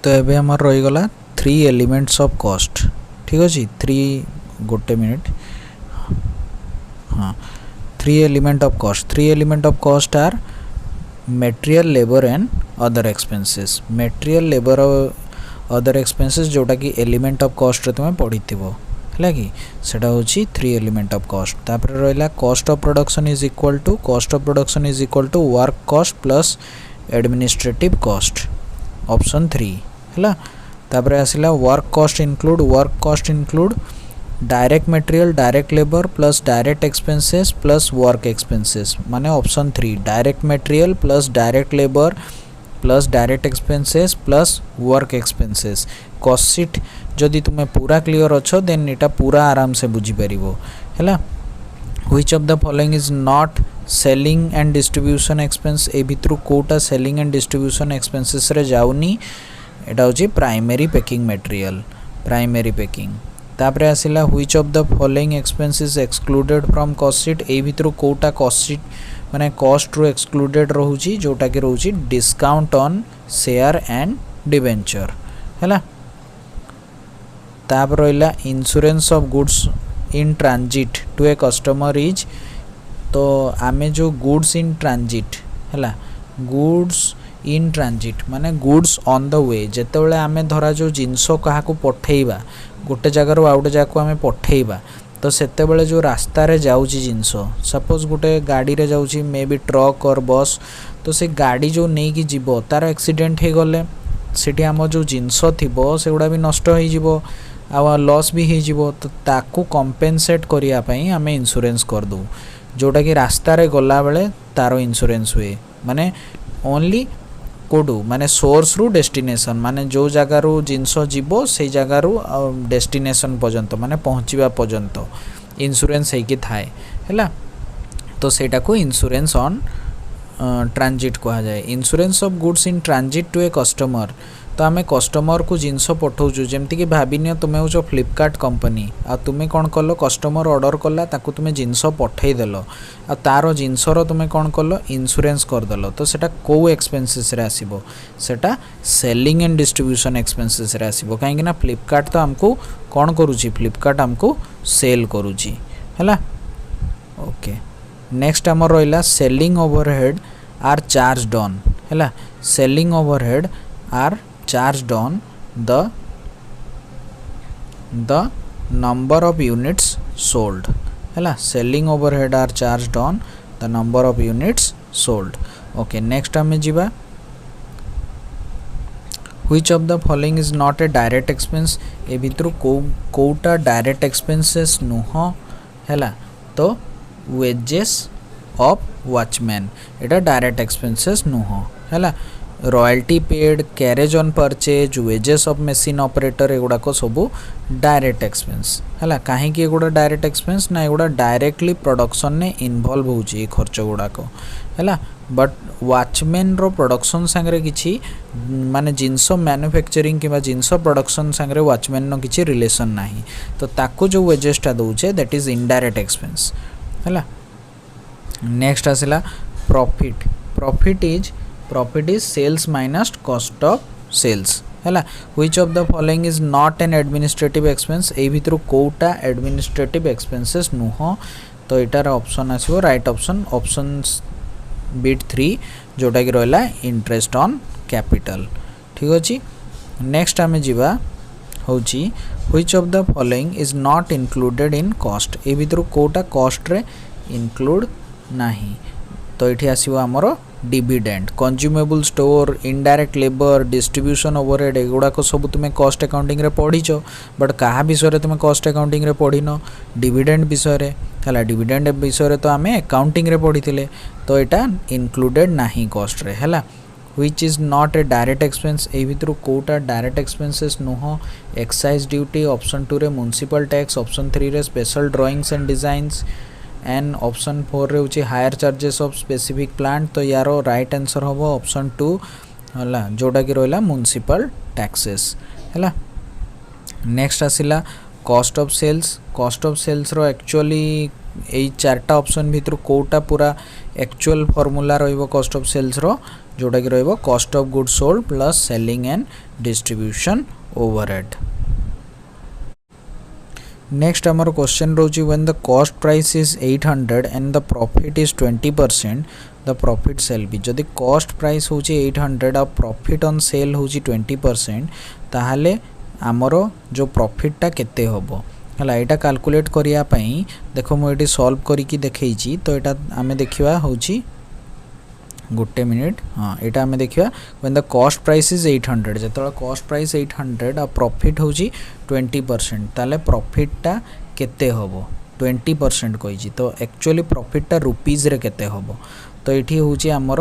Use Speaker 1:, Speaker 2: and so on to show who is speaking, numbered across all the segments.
Speaker 1: तो एबे हमर रही गला 3 एलिमेंट्स ऑफ कॉस्ट। ठीक अच्छे 3 गोटे मिनिट हाँ 3 element of cost. 3 element of cost are material labour and other expenses. Material labour other expenses जोटा कि एलिमेंट ऑफ कॉस्ट रे तुम पढ़ी है कि सेटा होची 3 एलिमेंट ऑफ कॉस्ट। तापर रहिला cost of production is equal to work cost plus administrative cost option 3 है। तापर आसिला work cost include direct material direct labour plus direct expenses plus work expenses माने option 3 direct material plus direct labour plus direct expenses plus work expenses. Cost sheet जदि तुम्हें पूरा clear अच्छो then एटा पूरा आराम से बुझी परिबो हैला। Which of the following is not selling and distribution expense. ए भितरु कोटा सेलिंग एंड डिस्ट्रीब्यूशन एक्सपेंसेस रे जाउनी एटा होची primary packing material primary packing. तापर आसिला which of the following expense is excluded from cost sheet. ए भितरु कोटा कॉस्ट शीट माने कॉस्ट रू एक्सक्लूडेड रहूची जोटा कि रहूची discount on share and debenture हैला। तापर रहिला insurance of goods in transit to a customer is. तो आमे जो गुड्स इन ट्रांजिट हैला गुड्स इन ट्रांजिट माने गुड्स ऑन द वे जेते बेले आमे धरा जो जिंसो काहा को पठेइबा गोटे जगार आउ गोटे जगह आमे पठेइबा तो सेते बेले जो रास्ता रे जाउची जिंसो सपोज गोटे गाड़ी रे जाउची मे बी ट्रक और बस तो से गाड़ी जो नहीं कि जीवो तार एक्सीडेंट हे गले सेठी आम जो जिनसो थिबो सेगुडा भी नष्ट हो जीवो आ लॉस भी हो जीवो तो ताकू कंपेनसेट करिया पई आमे इंश्योरेंस कर दू जोटा कि रास्ता रे गला बेले तारो इंश्योरेंस हुए माने ओनली कोडू माने सोर्स रु डेस्टिनेशन माने जो जगार जिनसो जीवो से जगार डेस्टिनेशन पर्यंत माने पहुँचवा पर्यंत इंश्योरेंस होइकी थाए हैला। तो सेटा को इंश्योरेंस ऑन ट्रांजिट कहा जाए। Insurance of goods in transit to a customer. तो आमे कस्टमर को जिनस पठाऊँ जमती कि भाविनियो तुम्हें हो फ्लिपकार्ट कंपनी आ तुम्हें कौन कल कस्टमर ऑर्डर कला ताकू तुम्हें जिनस पठेदेल आ तार जिनसर तुम्हें कौन कल इंश्योरेंस करदेल तो सेटा को एक्सपेंसेस रे आसीबो सेटा सेलिंग एंड डिस्ट्रीब्यूशन एक्सपेंसेस रे आसीबो काहेकि ना फ्लिपकार्ट तो हमको कौन करूची फ्लिपकार्ट हमको सेल करूची हैला। ओके नेक्स्ट आमर रहिला selling overhead are charged on हैला। Selling overhead are charged on the number of units sold हैला। selling overhead are charged on the number of units sold। okay next आमे जीवा which of the following is not a direct expense। ए भितरु कोटा direct expenses नुह हैला। तो wages of watchman एटा डायरेक्ट एक्सपेंसेस नुह हैला। Royalty paid carriage on purchase wages of machine operator एगुड़ाक सब डायरेक्ट एक्सपेंस है कहीं एगुड़ा डायरेक्ट एक्सपेंस ना एगुड़ा डायरेक्टली प्रोडक्शन ने इन्वॉल्व होची खर्च गुड़ाक है। बट वॉचमैन रो प्रोडक्शन सांगरे किछि माने जिनस मैन्युफैक्चरिंग किबा जिनस प्रोडक्शन सांगरे वॉचमैन नो किछि रिलेशन नाही तो ताको जो वेजेसटा दउचे दैट इज इनडायरेक्ट एक्सपेंस है। नेक्स्ट आसिला profit. Profit is sales minus cost of sales है। Which of the following is not an administrative expense. ए भितर कोटा एडमिनिस्ट्रेटिव एक्सपेंसेस नुह तो यार ऑप्शन आसो राइट ऑप्शन बिट 3 जोटा कि रहा इंटरेस्ट ऑन कैपिटल। ठीक अच्छे नेक्स्ट आमे जीवा होची which of the following is not included in cost. ए भितर कोटा कॉस्ट रे इंक्लूड नाही तो ये आसो आमर dividend consumable store indirect labour distribution overhead एगुड़ाक सब तुम्हें कॉस्ट अकाउंटिंग रे पढ़ीच बट क्या विषय तुम्हें कॉस्ट अकाउंटिंग रे पढ़ीन डिविडेंड विषय है। डिविडेंड विषय तो आम अकाउंटिंग रे पढ़ी तो यहाँ इनक्लूडेड नाही कॉस्ट रे है। Which is not a direct expense. ए भितर कोटा डायरेक्ट एक्सपेंसेस नुह एक्साइज ड्यूटी ऑप्शन 2 रे म्युनिसिपल टैक्स ऑप्शन 3 रे special drawings and designs and option 4 रे होची hire charges of specific plant तो यार राइट आंसर हम ऑप्शन 2 है जोटा कि रहा म्युनिसिपल टैक्सेस है। नेक्स्ट आसिला cost of sales. Cost of sales रो एक्चुअली यही चार्टा ऑप्शन भितर कोटा पूरा एक्चुअल फॉर्मूला रहिबो कॉस्ट ऑफ सेल्स रो जोटा कि रहिबो cost of goods sold plus selling and distribution overhead. Next आमर क्वेश्चन रोची when the cost price is 800 and the profit is 20% the profit sale be. जदि कॉस्ट प्राइस होची 800 और प्रॉफिट ऑन सेल होची 20% ताहाले आमर जो प्रॉफिटटा केते होबो हला एटा कैलकुलेट करिया पई देखो मु एटी सॉल्व करी की देखैची। तो एटा आमे देखिबा होची गोटे मिनिट हाँ यहाँ आम देखा when the cost price is 800 जो कॉस्ट प्राइस 800 आ प्रॉफिट होची 20% ताले प्रॉफिटटा केते होबो 20% कही। तो एक्चुअली प्रॉफिटटा रुपीज रे केते होबो तो ये होची आमर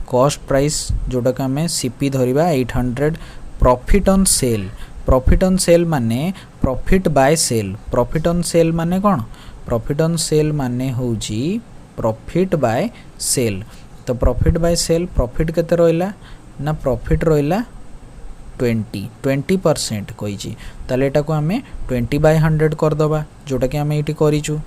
Speaker 1: कॉस्ट प्राइस जोटा कि आम सीपी धरिबा 800 profit on sale. Profit on sale माने profit by sale. Profit on sale माने कौन प्रॉफिट ऑन सेल माने होची प्रॉफिट बाय सेल। तो प्रॉफिट बाय सेल प्रॉफिट केते रहिला ना प्रॉफिट रहिला 20% कही। ताले एटा को आमे 20/100 कर दबा जोटा कि आमे एटी करिचु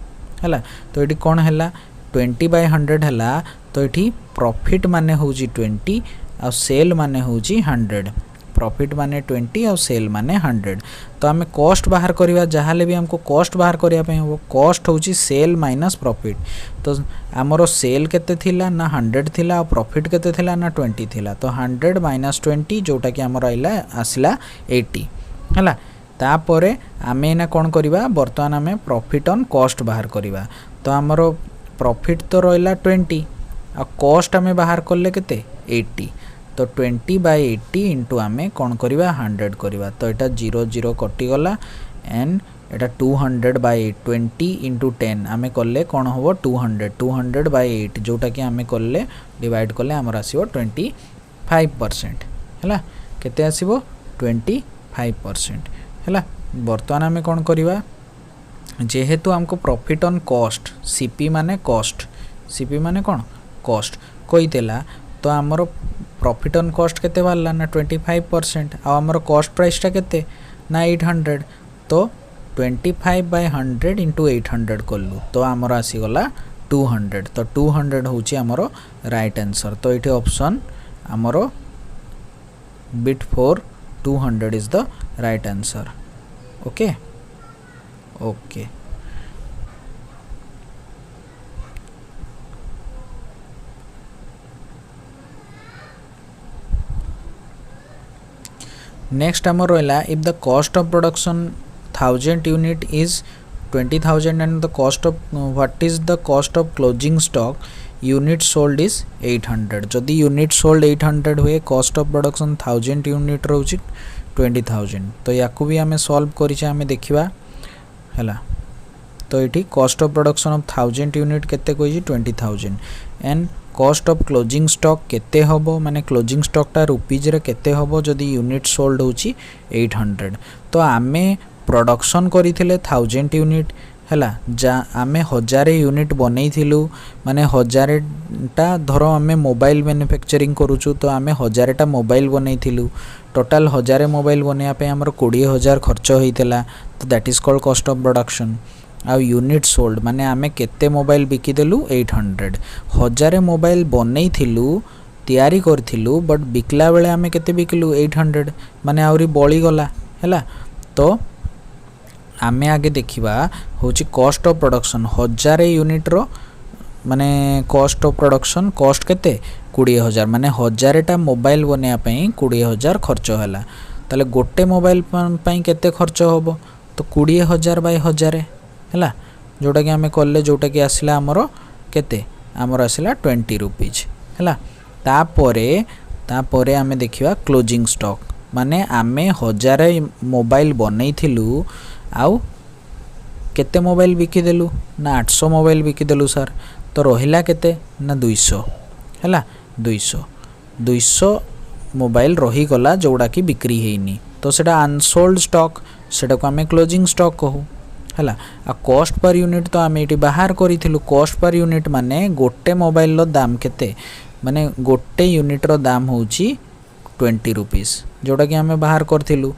Speaker 1: हला। तो एटी कोन हला 20/100 हला। तो एटी प्रॉफिट माने होची 20 आ सेल माने होची 100। प्रॉफिट माने 20 और सेल माने 100। तो आम कॉस्ट बाहर करवा जहाँ भी हमको कॉस्ट बाहर करने हम कॉस्ट होची सेल माइनस प्रॉफिट। तो आमर सेल केते थिला ना 100 थिला और प्रॉफिट केते थिला ना 20 थिला। तो 100 माइनस 20 जोटा कि आमर आसला 80 है। तापर आम एना कौन करवा बर्तमान आम प्रॉफिट ऑन कॉस्ट बाहर करवा। तो आमर प्रॉफिट तो रहा 20 आ कॉस्ट आम बाहर कले केते 80। तो 20/80 इंटू आम कौन करवा 100 करवा। तो यहाँ 0 0 कटिगला एंड एटा 200/20 इंटू 10 आम कले कौन हम 200/8 जोटा कि आम कले डिवाइड कले आमर आसो 25% है। केते आसीबो 25% है। बर्तमान आम कौन करवा जेहेतु हमको प्रॉफिट ऑन कॉस्ट सीपी माने कॉस्ट सीपी माने कौन कॉस्ट कहीदेला। तो आमर प्रॉफिट ऑन कॉस्ट केते बाहरला ना 25% आ आमर कॉस्ट प्राइसटा केते ना 800। तो 25/100 इंटू 800 कलु तो आमर आसीगला 200। तो 200 होची आमर राइट आंसर। तो ये ऑप्शन आमर bit 4 200 is the right answer. Okay okay next आमर रहा if the cost of production 1000 unit is 20,000 and the cost of what is the cost of closing stock unit sold is 800। जदि unit sold 800 हुए cost of production 1000 unit रोची 20,000। तो या भी आम solve करें आम देखा है। तो ये cost of production of 1000 unit केते कही 20,000 and cost of closing stock केते होबो माने क्लोजिंग स्टॉकटा रुपीज रे केते होबो जदि यूनिट सोल्ड होची 800। तो आमे प्रोडक्शन करिथिले 1000 यूनिट हैला जा आमे 1000 यूनिट बनै थिलु माने 1000टा धरो आमे मोबाइल मैन्युफैक्चरिंग करूछु। तो आमे 1000टा मोबाइल बनै थिलु टोटल 1000 मोबाइल बनैया पे हमर 20,000 खर्च होइतला। तो that is called cost of production. आ यूनिट सोल्ड माने आमे केते मोबाइल बिकिदेलु 800। 1000 मोबाइल बनै थिलु तैयारी करथिलु बट बिकला बेले आमे केते बिकलु 800 माने आउरी बळी गला हैला। तो आमे आगे देखिबा होची कॉस्ट ऑफ प्रोडक्शन 1000 यूनिट रो माने कॉस्ट ऑफ प्रोडक्शन कॉस्ट केते 20,000 माने 1000टा मोबाइल बनैया पई 20,000 खर्च होला। ताले गोटे मोबाइल पई केते खर्च होबो तो 20,000/1000 है जोटा कि आम कले जोटा कि आसला आमर केते आमर आसला 20 रुपीज है। तापरे आम देखिबा क्लोजिंग स्टॉक माने आमे 1000 मोबाइल बनै थिलु आउ केते मोबाइल बिकिदेलु ना 800 मोबाइल बिकिदेलु सर। तो रहिला केते ना 200 है 200 मोबाइल रही गला जोड़ा कि बिक्री हेनी। तो सेटा अनसोल्ड स्टॉक सेटा को आम क्लोजिंग स्टॉक कहू है। आ कॉस्ट पर यूनिट तो आम ये बाहर करूँ कॉस्ट पर यूनिट माने गोटे मोबाइल दाम केते माने गोटे यूनिट रो दाम होची 20 रुपीज जोटा कि आम बाहर करूँ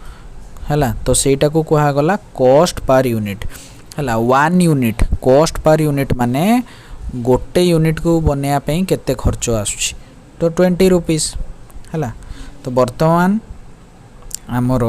Speaker 1: है। तो सेटा को कहा गला कॉस्ट पर यूनिट है 1 यूनिट कॉस्ट पर यूनिट माने गोटे यूनिट को बनवाई केते खर्च आसुची तो 20 रुपीस है। तो बर्तमान आमर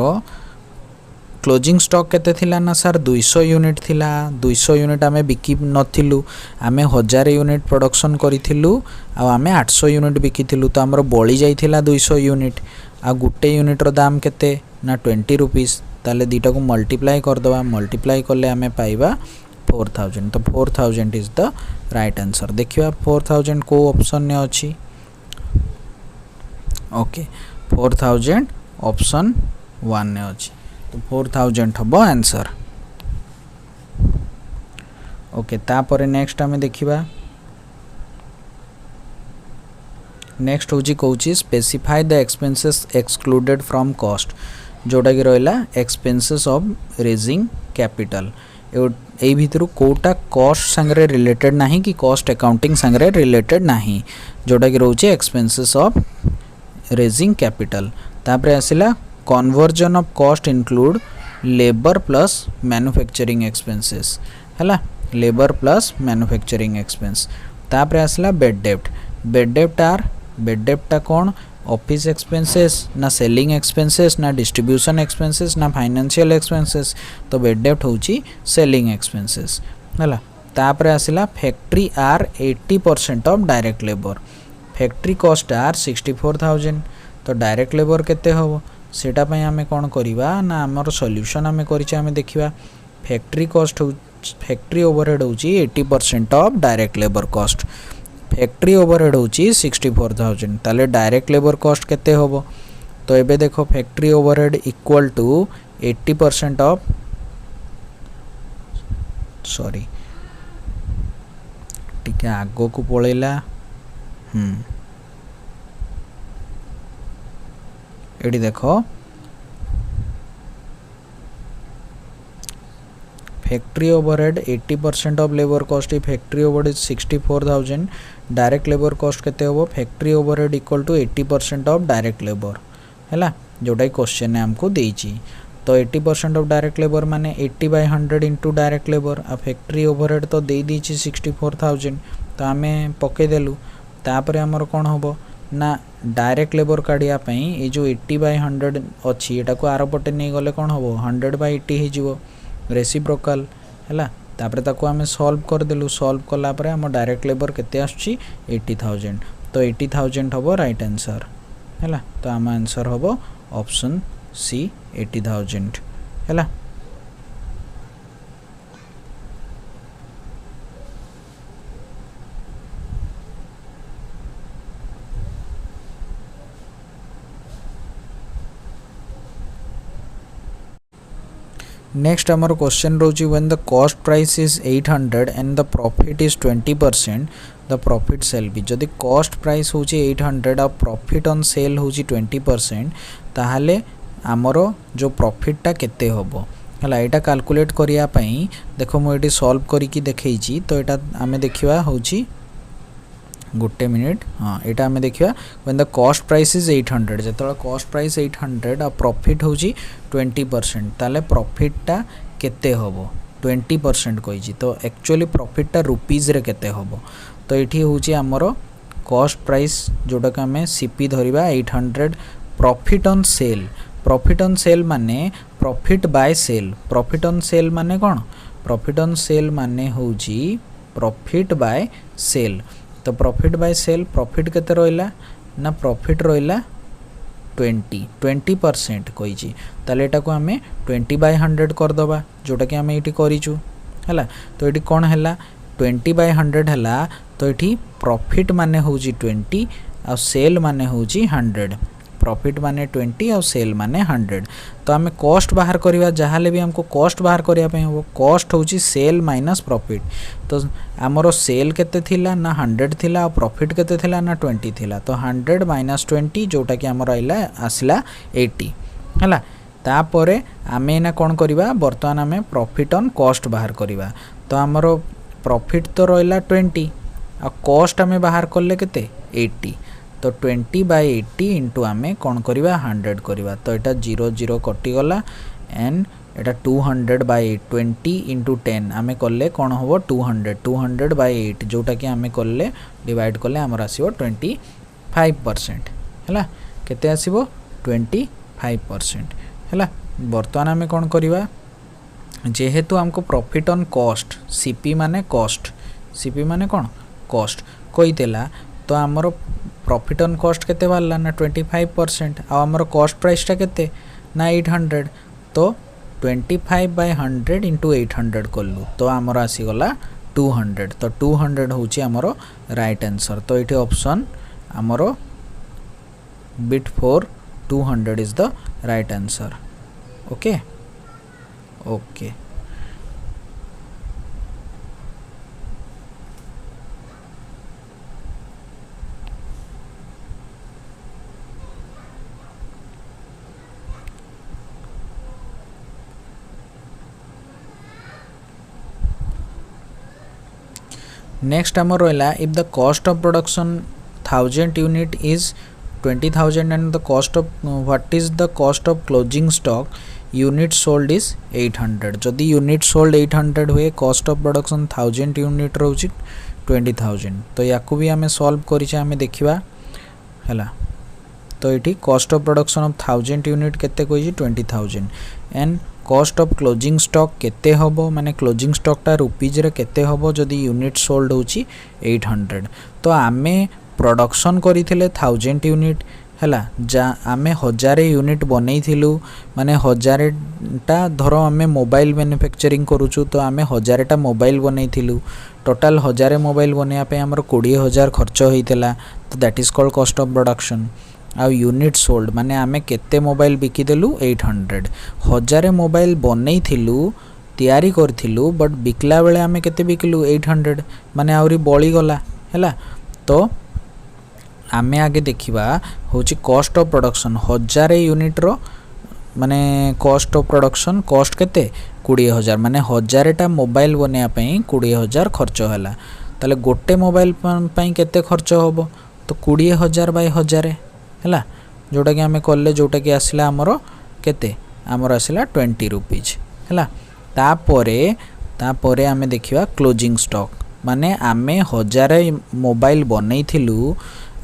Speaker 1: क्लोजिंग स्टॉक केते थिला ना सर 200 यूनिट थिला। 200 यूनिट आमे बिकी नथिलु, आमे 1000 यूनिट प्रोडक्शन करिथिलु आ आमे 800 यूनिट बिकिथिलु। तो आमर बळी जाइथिला 200 यूनिट आ गुटे यूनिट रो दाम केते ना 20 रुपीस। ताले दीटा को मल्टीप्लाई कर दवा, मल्टीप्लाई करले आमे पाइबा 4000। तो 4000 इज द राइट आंसर। देखिबा 4000 को ऑप्शन ने अछि। ओके 4000 ऑप्शन 1 ने अछि। तो 4000 हबो आंसर। ओके तापर नेक्स्ट आमे देखिबा। नेक्स्ट होची कहूची specify the expenses excluded from cost, जोटा कि रहला एक्सपेंसेस ऑफ रेजिंग कैपिटल। ए भितरु कोटा कॉस्ट संगरे रिलेटेड नाही कि कॉस्ट अकाउंटिंग संगरे रिलेटेड नाही, जोटा कि रहउची एक्सपेंसेस ऑफ रेजिंग कैपिटल। तापर आसिला conversion of cost include labour plus manufacturing expenses हैला, लेबर प्लस मैन्युफैक्चरिंग एक्सपेंस। तापर आसला बेड डेप्ट। बेड डेप्ट कौन ऑफिस एक्सपेंसेस ना सेलिंग एक्सपेंसेस ना डिस्ट्रीब्यूशन एक्सपेंसेस ना फाइनेंशियल एक्सपेंसेस। तो बेड डेप्ट होची सेलिंग एक्सपेंसेस हैला। तापर आसला factory are 80% of direct labour. Factory cost are 64,000। तो डायरेक्ट लेबर केते होबो सेटा पय आमे कोन करिवा ना हमर सॉल्यूशन आमे करिचे आमे देखिबा। फैक्ट्री कॉस्ट फैक्ट्री ओवरहेड होची 80% of direct labour cost. Factory overhead होची 64,000। ताले डायरेक्ट लेबर कॉस्ट केते होबो तो एबे देखो factory overhead equal to 80% of sorry टिके आगो को पळेला एडी देखो factory overhead 80% of labour cost. Factory overhead 64,000। Direct labour cost केते होबो factory overhead equal to 80% of direct labour हैला, जोटा क्वेश्चन ने हमको देइची। तो 80% ऑफ डायरेक्ट लेबर माने 80/100 इंटू डायरेक्ट लेबर। आ फैक्ट्री ओवरहेड तो दे दीची 64,000 तो आमे पके देलु। तापर हमर कोन होबो ना डायरेक्ट लेबर काढ़िया पई ए जो 80/100 अछि एटा को आरो पटे नै गले कोन होबो 100/80 हे जिवो रेसिप्रोकल हैला। तापर ताको आमे सॉल्व कर देलु। सॉल्व कला परे हम डायरेक्ट लेबर केते आछि 80,000। तो 80,000 होबो राइट आंसर हैला। तो आम आंसर होबो ऑप्शन सी 80,000 हैला। नेक्स्ट आमर क्वेश्चन रोची when the cost price is 800 and the profit is 20% the profit sale be. जदि कॉस्ट प्राइस होची 800 और प्रॉफिट ऑन सेल होची 20% ताहाले आमर जो प्रॉफिटटा केते होबो हला एटा कैलकुलेट करिया पई देखो मु एटी सॉल्व करी की देखैची। तो एटा आमे देखिबा होची गोटे मिनिट हाँ एटा आमे देखिबा when the cost price is 800 जतला कॉस्ट प्राइस 800 और प्रॉफिट होची 20% ताले प्रॉफिटटा केते होबो 20% कहिची। तो एक्चुअली प्रॉफिटटा रुपीज रे केते होबो तो एठी होची हमरो कॉस्ट प्राइस जोटा का हमें सीपी धरिबा 800 profit on sale. Profit on sale माने profit by sale. Profit on sale माने कौन प्रॉफिट ऑन सेल माने होची प्रॉफिट बाय सेल। तो प्रॉफिट बाय सेल प्रॉफिट केते रोइला ना प्रॉफिट रोइला 20% कहिची। ताले एटा को हमें 20/100 कर दबा जोटा कि हमें एटी करिचु हला। तो एटी कोन हला 20/100 हला। तो एटी प्रॉफिट माने होची 20 और सेल माने होची 100। प्रॉफिट माने 20 और सेल माने 100। तो हमें कॉस्ट बाहर करिवा जहाले भी हमको कॉस्ट बाहर करिया पे हो कॉस्ट होची सेल माइनस प्रॉफिट। तो हमरो सेल केते थिला ना 100 थिला और प्रॉफिट केते थिला ना 20 थिला। तो 100 माइनस 20 जोटा कि हमरो आइला आसला 80 हला। तापरे आमे ना कोन करिवा वर्तमान आमे प्रॉफिट ऑन कॉस्ट बाहर करिवा। तो हमरो प्रॉफिट तो रहिला 20 और कॉस्ट आमे बाहर करले केते 80। तो 20/80 इंटू आमे कौन करिवा 100 करिवा। तो एटा 0 0 कटि गला एंड एटा 200/8 20 × 10 आमे कले कोन होबो 200/8 जोटा कि आमे कले डिवाइड कले हमर आसीबो 25% हैला केते आसीबो 25% हैला। वर्तमान आमे कोन करिवा जेहेतु हमको प्रॉफिट ऑन कॉस्ट सीपी माने कोन कॉस्ट कइतेला तो हमर प्रॉफिट ऑन कॉस्ट केते बाला ना 25% आ हमर कॉस्ट प्राइस टा केते ना 800 तो 25/100 × 800 कलु तो हमर आसी गला 200 तो 200 होची हमर राइट आंसर। तो इठी ऑप्शन हमर bit 4 200 is the right answer. Okay okay next आमर रहा if the cost of production 1000 unit is 20,000 and the cost of what is the cost of closing stock unit sold is 800 जदि unit sold 800 हुए cost of production 1000 unit रोची 20,000 तो याकू भी आमे solve करिचे आमे देखिबा हला। तो इठी cost of production of 1000 unit केते कोइछि 20,000 and cost of closing stock केते होबो माने क्लोजिंग स्टॉक टा रुपीज रे केते होबो जदि यूनिट सोल्ड होची 800 तो आमे प्रोडक्शन करिथिले 1000 यूनिट हैला जा आमे 1000 यूनिट बनै थिलु माने 1000 टा धरो आमे मोबाइल मैन्युफैक्चरिंग करूछु तो आमे 1000 टा मोबाइल बनै थिलु टोटल 1000 मोबाइल बनेया पे हमर 20000 खर्च होइतला तो that is called cost of production. आ यूनिट सोल्ड माने आमे केते मोबाइल बिकी देलु 800 1000 मोबाइल बनै थिलु तयारी करथिलु बट बिकला बेले आमे केते बिकलु 800 माने आउरी बळी गला हैला। तो आमे आगे देखिबा होची कॉस्ट ऑफ प्रोडक्शन 1000 यूनिट रो माने कॉस्ट ऑफ प्रोडक्शन कॉस्ट केते 20000 माने 1000 टा मोबाइल बनेया पई 20000 खर्च होला ताले गोटे मोबाइल पई केते खर्च होबो तो 20000/1000 हैला जोटा कि आमे करले जोटा कि आसिला हमरो केते हमरो आसिला 20 रुपीज हैला। तापरे आमे देखिबा क्लोजिंग स्टॉक माने आमे 1000 मोबाइल बनै थिलु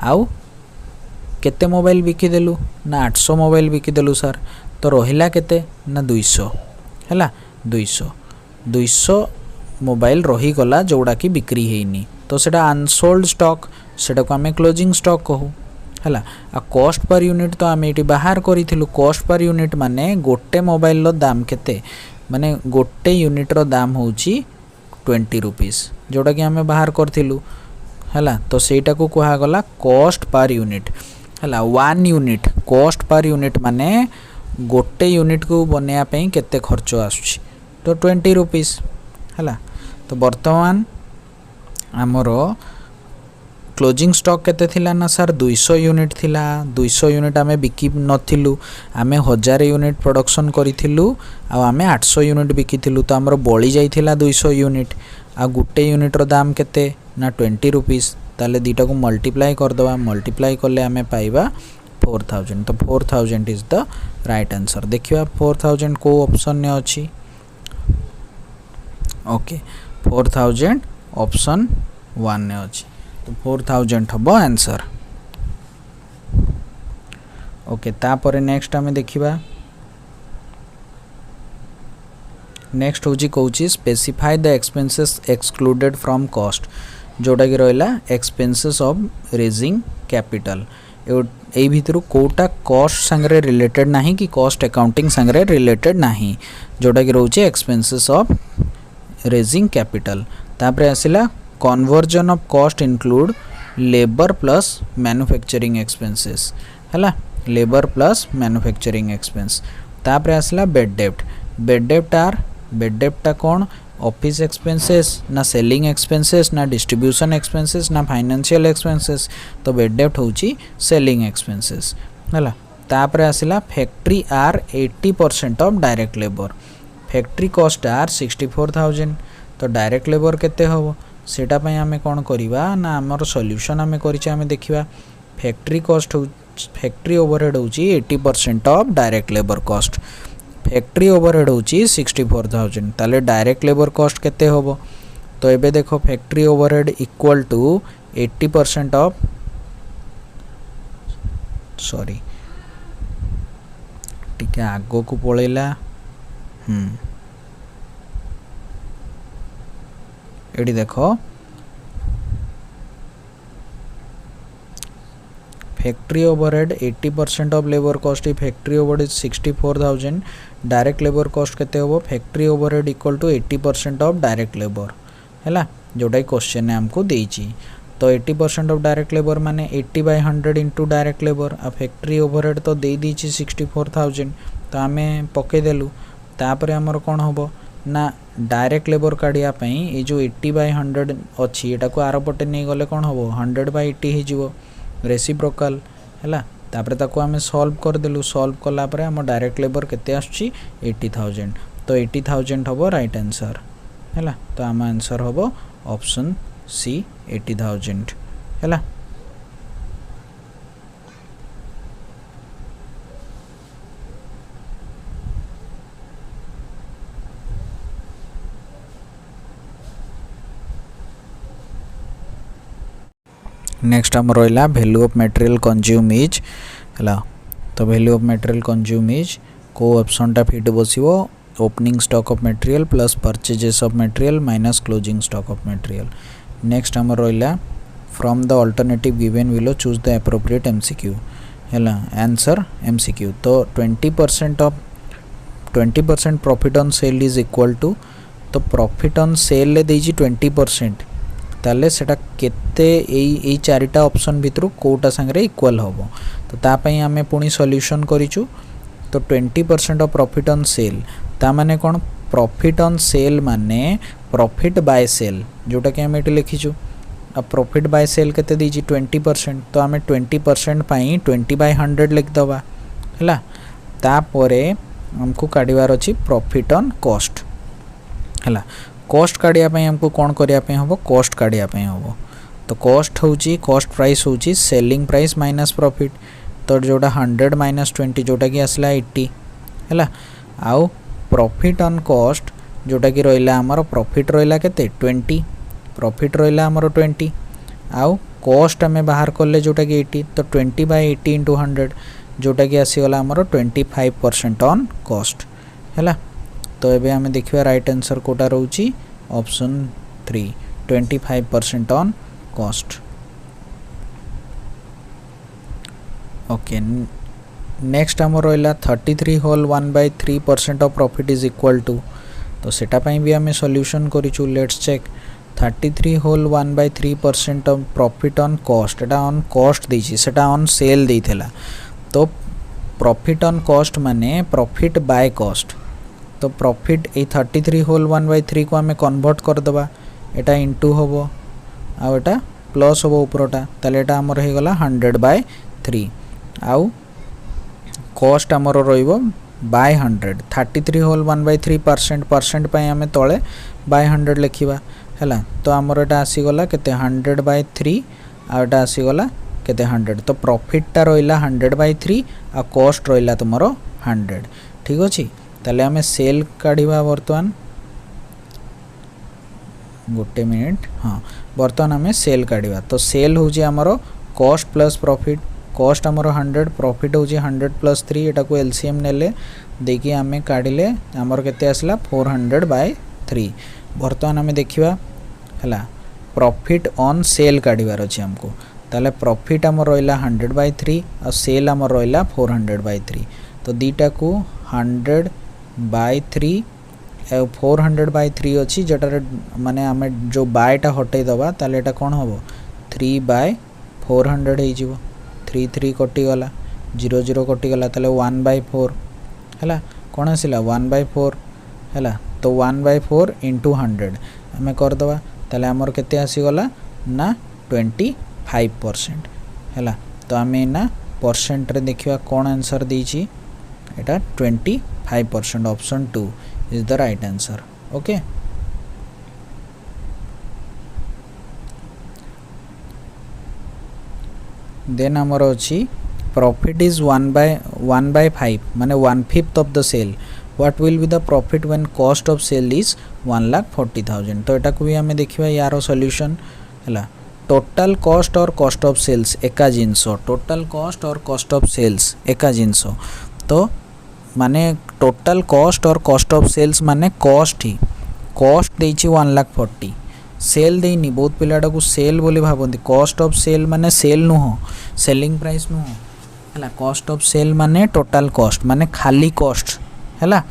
Speaker 1: आउ केते मोबाइल बिकी देलु ना 800 मोबाइल बिकी देलु सर तो रहिला केते ना 200 हैला 200 मोबाइल रही गला जोड़ा कि बिक्री हेनी तो सेटा अनसोल्ड स्टॉक सेटा को आमे क्लोजिंग स्टॉक कहू हैला। आ कॉस्ट पर यूनिट तो आमे एटी बाहर करिथिलु कॉस्ट पर यूनिट माने गोटे मोबाइल रो दाम केते माने गोटे यूनिट रो दाम होची 20 रुपीस जोड़ा कि आमे बाहर करथिलु हैला तो सेटा को कहा गला कॉस्ट पर यूनिट हैला 1 यूनिट कॉस्ट पर यूनिट माने गोटे यूनिट को बनेया पई केते खर्च आसुची तो 20 रुपीस हैला। तो वर्तमान हमरो क्लोजिंग स्टॉक केते थिला ना सर 200 यूनिट थिला 200 यूनिट आमे बिकी नथिलु आमे 1000 यूनिट प्रोडक्शन करिथिलु आ आमे 800 यूनिट बिकिथिलु तो हमरो बळी जाइथिला 200 यूनिट आ गुटे यूनिट रो दाम केते ना 20 रुपीस ताले दीटा को मल्टीप्लाई कर दवा मल्टीप्लाई करले आमे पाइबा 4000 तो 4000 इज द राइट आंसर। देखिबा 4000 को ऑप्शन ने अछि ओके 4000 ऑप्शन 1 ने अछि तो 4000 हबो आंसर। ओके तापरे नेक्स्ट हमें देखिबा नेक्स्ट होची कहूची specify the expenses excluded from cost जोटा कि रहिला एक्सपेंसेस ऑफ रेजिंग कैपिटल ए भितरु कोटा कॉस्ट संगरे रिलेटेड नाही कि कॉस्ट अकाउंटिंग संगरे रिलेटेड नाही जोटा कि रहउची एक्सपेंसेस ऑफ रेजिंग कैपिटल। तापरे आसिला conversion of cost include labour plus manufacturing expenses हैला लेबर प्लस मैन्युफैक्चरिंग एक्सपेंस। तापरे आसिला बेड डेब्ट टा कोन ऑफिस एक्सपेंसेस ना सेलिंग एक्सपेंसेस ना डिस्ट्रीब्यूशन एक्सपेंसेस ना फाइनेंशियल एक्सपेंसेस तो बेड डेब्ट होची सेलिंग एक्सपेंसेस हैला। तापरे आसिला factory are 80% of direct labour factory cost are 64,000 तो डायरेक्ट लेबर केते होबो सेटा पय हमें कोन करिवा ना हमर सॉल्यूशन हमें करिचे हमें देखिबा फैक्ट्री कॉस्ट फैक्ट्री ओवरहेड होची 80% of direct labour cost factory overhead होची 64,000 ताले डायरेक्ट लेबर कॉस्ट केते होबो तो एबे देखो factory overhead equal to 80% of sorry टिके आगो को पळेला एडी देखो factory overhead 80% of labour cost factory overhead 64,000 direct labour cost केते होबो factory overhead equal to 80% of direct labour हैला जोटा क्वेश्चन ने हमको देइची तो 80% ऑफ डायरेक्ट लेबर माने 80/100 इंटू डायरेक्ट लेबर आ फैक्ट्री ओवरहेड तो दे दीची 64,000 तो आमे पके देलु तापरे हमर कोन होबो ना डायरेक्ट लेबर काढिया पई ए जो 80/100 अछि एटा को आरो पटे नै गले कोन होबो 100/80 हे जिवो रेसिप्रोकल हैला तापरे ताको आमे सॉल्व कर देलु सॉल्व कला परे हम डायरेक्ट लेबर केते आछि 80,000 तो 80,000 होबो राइट आंसर हैला तो आम आंसर होबो ऑप्शन सी 80,000 हैला नेक्स्ट हम रहा value of material consume is है तो value of material consume is को ऑप्शनटा फिट बसिबो opening stock of material plus purchases of material minus closing stock of material next हम रहा from the alternative given below choose the appropriate MCQ है answer MCQ तो 20% profit on sale is equal to तो profit on sale ले देजी 20% ताले सेटा केते एई चारिटा ऑप्शन भितरु कोटा संगरे इक्वल होबो तो ता पई हमें पुनी सॉल्यूशन करिचु तो 20% ऑफ प्रॉफिट ऑन सेल ता माने कोन प्रॉफिट ऑन सेल माने प्रॉफिट बाय सेल जोटा कि हम एटी लिखिचु अब प्रॉफिट बाय सेल केते दीजी 20% तो हमें 20% पाई 20/100 लिख दबा हैला ता परे हमको काढिवार अछि प्रॉफिट ऑन कॉस्ट हैला कॉस्ट काढिया पई हमको कोन करिया पई होबो कॉस्ट काढिया पई होबो तो कॉस्ट होची कॉस्ट प्राइस होची सेलिंग प्राइस माइनस प्रॉफिट तो जोटा 100 माइनस 20 जोटा कि आसला 80 हैला आउ प्रॉफिट ऑन कॉस्ट जोटा कि रहिला हमर प्रॉफिट रहिला केते 20 प्रॉफिट रहिला हमर 20 आउ कॉस्ट हमें बाहर करले जोटा कि 80 तो 20/80 इंटू 100 जोटा कि आसी गला हमर 25% ऑन कॉस्ट हैला तो एबे हमें देखिबा राइट आंसर कोटा रहउची option 3 25% on cost okay next हम रहिला 33 whole 1/3% of profit is equal to तो सेटा पई भी हमें सॉल्यूशन करिचु let's check 33 whole 1/3% of profit on cost एटा ऑन कॉस्ट देछि सेटा ऑन सेल देइथला तो प्रॉफिट ऑन कॉस्ट माने प्रॉफिट बाय कॉस्ट तो प्रॉफिट ए 33 होल 1/3 को हमें कन्वर्ट कर दबा एटा इनटू होबो आ एटा प्लस होबो ऊपरटा तले एटा हमर हे गला 100/3 आउ कॉस्ट हमर रहिबो बाय 100 33 होल 1/3% पई हमें तळे बाय 100 लिखिबा हैला तो हमर एटा आसी गला केते 100/3 आ एटा आसी गला केते 100 तो प्रॉफिट ता रहिला 100/3 आ कॉस्ट रहिला तुमरो 100 ठीक अछि ताले हमें सेल काढिबा वर्तमान गोटे मिनिट हाँ वर्तमान हमें सेल काढिबा तो सेल होजी हमरो कॉस्ट प्लस प्रॉफिट कॉस्ट हमरो 100 प्रॉफिट होजी 100 प्लस 3 एटा को एलसीएम नेले देखि हमें काढिले हमर केते आसला 400/3 वर्तमान हमें देखिबा हला प्रॉफिट ऑन सेल काढिबार अछि हमको ताले प्रॉफिट हमर रहिला 100/3 और सेल हमर रहिला 400/3 तो दीटा को 100/3 400/3 अछि जटार माने हमें जो बायटा हटै दबा ताले एटा कोन होबो 3/400 हे जिवो 3 3 कटि गला 0 0 कटि गला ताले 1/4 हैला कोन आसिला 1/4 हैला तो 1/4 इंटू 100 हमें कर दबा ताले हमर केते आसी गला ना 25% हैला तो हमें ना परसेंट रे देखिबा कोन आंसर देछि एटा 25% option 2 is the right answer okay then amaro achi profit is 1/5 माने 1/5 of the sale what will be the profit when cost of sale is 1,40,000। तो एटा को भी हमें देखिबा यार सॉल्यूशन हैला। टोटल कॉस्ट और कॉस्ट ऑफ सेल्स एका जिंस, टोटल कॉस्ट और कॉस्ट ऑफ सेल्स एका जिंस, तो माने टोटल कॉस्ट और कॉस्ट ऑफ सेल्स माने कॉस्ट ही कॉस्ट देछि 1,40,000 सेल देनी बहुत पिलाटा को सेल बोली भाबंती कॉस्ट ऑफ सेल माने सेल नुह सेलिंग प्राइस नुह हैला। कॉस्ट ऑफ सेल माने टोटल कॉस्ट माने खाली कॉस्ट हैला।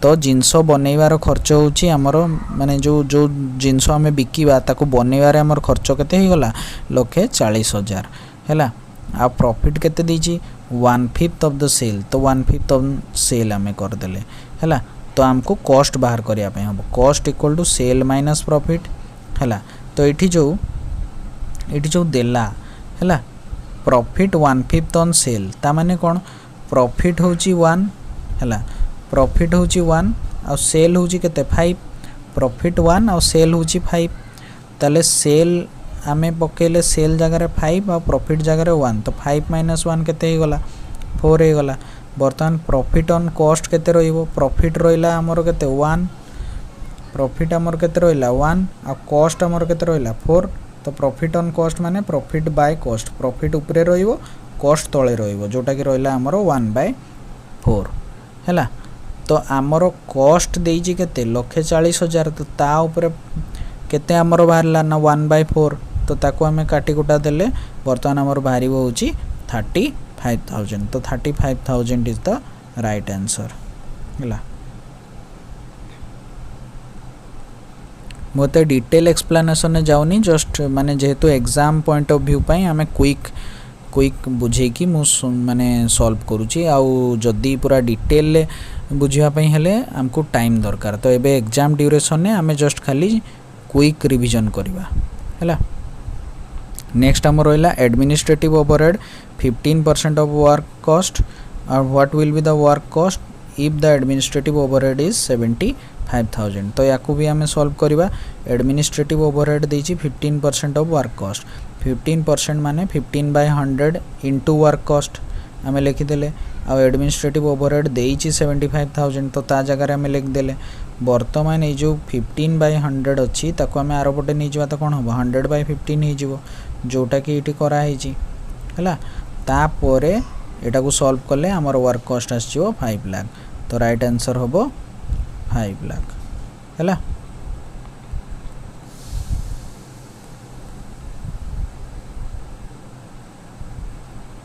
Speaker 1: तो जिनस बनैबार खर्च होची हमर माने जो जो जिनस आमे बिकिबा ताको बनैबारे हमर खर्च केते हे गला 1,40,000 हैला। आ प्रॉफिट केते दीची 1/5 ऑफ द सेल, तो 1/5 ऑफ सेल आमे कर देले हैला। तो हमको कॉस्ट बाहर करिया पे हम cost equal to sale minus profit हैला। तो एठी जो देला हैला प्रॉफिट 1/5 ऑन सेल ता माने कोन प्रॉफिट होची 1 हैला, प्रॉफिट होची 1 और सेल होची केते 5, प्रॉफिट 1 और सेल होची 5, ताले सेल आमे पकेले सेल जगह रे 5 और प्रॉफिट जगह रे 1, तो 5 - 1 केते हे गला 4 हे गला। बर्तमान प्रॉफिट ऑन कॉस्ट केते रहिबो प्रॉफिट रहिला हमर केते 1, प्रॉफिट हमर केते रहिला 1 आ कॉस्ट हमर केते रहिला 4, तो प्रॉफिट ऑन कॉस्ट माने प्रॉफिट बाय कॉस्ट, प्रॉफिट ऊपरे रहिबो कॉस्ट तळे रहिबो जोटा कि रहिला हमर 1/4 हैला। तो हमर कॉस्ट देइछि केते 1,40,000, तो ता ऊपरे केते हमर बाहरला ना 1/4, तो ताको हमें काटी कुटा देले बर्तमान हमर बाहरिबो होची 35,000। तो 35,000 इज द राइट आंसर हैला। मोते डिटेल एक्सप्लेनेशन ने जाउनी जस्ट माने जेहेतु एग्जाम पॉइंट ऑफ व्यू पई हमें क्विक बुझे कि मु माने सॉल्व करूची आउ जदी पूरा डिटेल बुझिया पई हेले हमको टाइम दरकार। तो एबे एग्जाम ड्यूरेशन ने हमें जस्ट खाली क्विक रिवीजन करबा हैला। नेक्स्ट हमर रहला administrative overhead 15% of work cost और what will be the work cost if the administrative overhead is 75,000। तो याकू भी हमें सॉल्व करबा। एडमिनिस्ट्रेटिव ओवरहेड देछि 15% ऑफ वर्क कॉस्ट, 15% माने 15/100 इनटू वर्क कॉस्ट हमें लिखि देले। आ एडमिनिस्ट्रेटिव ओवरहेड देछि 75,000, तो ता जगह रे हमें लिख देले। वर्तमान ए जो 15/100 अछि ताको हमें आरो पटे नै जवा त कोन हो 100/15 हे जिवो जोटा कि इटी करा हे जी हैला। ता परे एटा को सॉल्व करले हमर वर्क कॉस्ट आछियो 5 लाख, तो राइट आंसर होबो 5 लाख हैला।